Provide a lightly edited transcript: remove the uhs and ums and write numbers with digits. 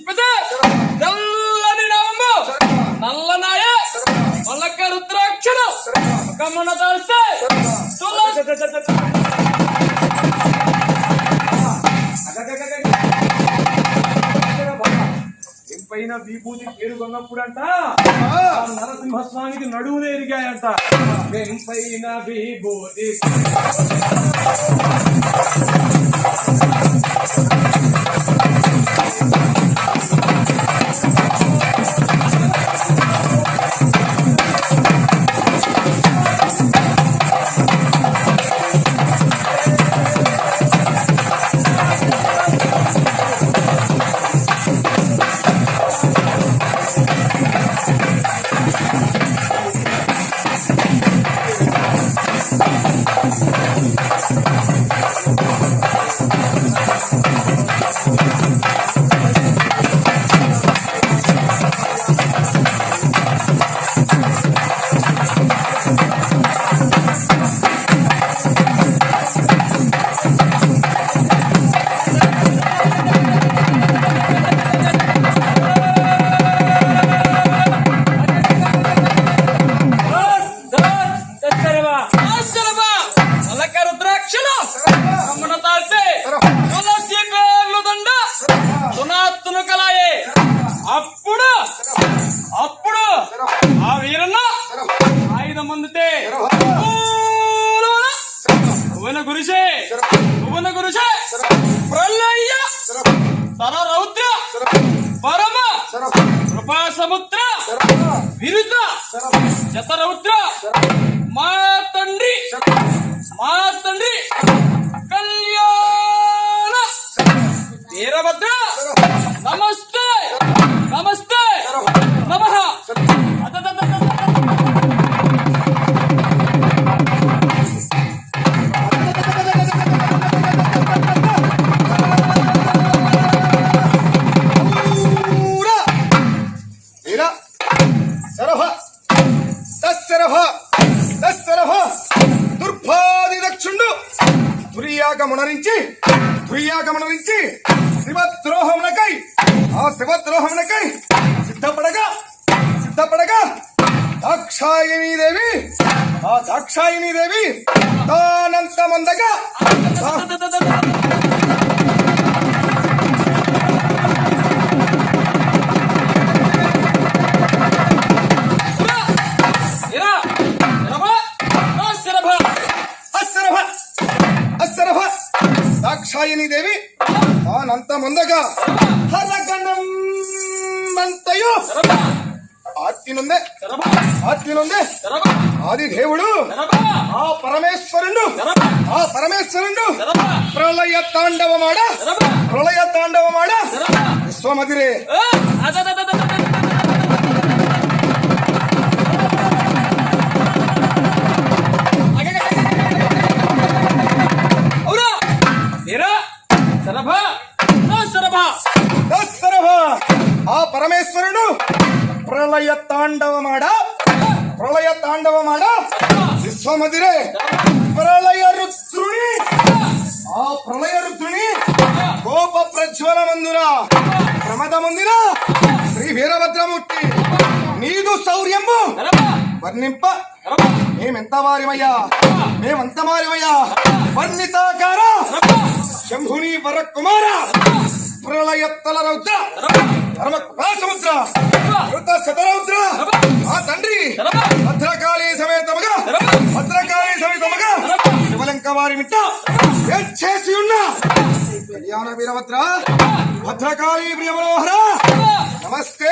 తిప్పితే తెల్లని నామము నల్లనాయ మల్లక రుద్రాక్షలు కమ్మన తాస్తే పైన విభూతి పేరు కొన్నప్పుడంట నరసింహస్వామికి నడువులు ఎరిగాయంట. పైన విభూతి అప్పుడు ఆ వీరన్న ఆయుధం అందుతే భువన గురుసే ప్రళయ తర రౌద్ర పరమ కృపా సముద్ర విరుత శతరౌద్ర మా తండ్రి కళ్యాణ వీరభద్ర నమస్తే నమః. దుర్యాగమనరించి శివద్రోహమునకై సిద్ధపడగా దాక్షాయణీ దేవి తానంత మందగా దాక్షాయణీ దేవి తానంత ముందగా హరగణం అంతయు ఆత్తినుందే ఆదిదేవుడు ఆ పరమేశ్వరుడు ప్రళయ తాండవమాడ విశ్వమదిరే ఆ పరమేశ్వరుడు ప్రళయ తాండవమాడ విశ్వమదిరే ప్రళయ రుద్రుని కోప ప్రజ్వలమందున ప్రమదమందున శ్రీ వీరభద్రమూర్తి నీదు శౌర్యము వర్ణింప మేమంత వారిమయ్యా వర్ణితాకార శంభుని వర కుమార ప్రళయత్తల రౌద్ర ధర్మ సముద్ర శతరౌద్ర ఆ తండ్రి భద్రకాళీ సమేతముగా శివలంక వారి మిట్ట చేసి ఉన్న కళ్యాణ వీరభద్ర భద్రకాళీ ప్రియ మనోహర నమస్తే.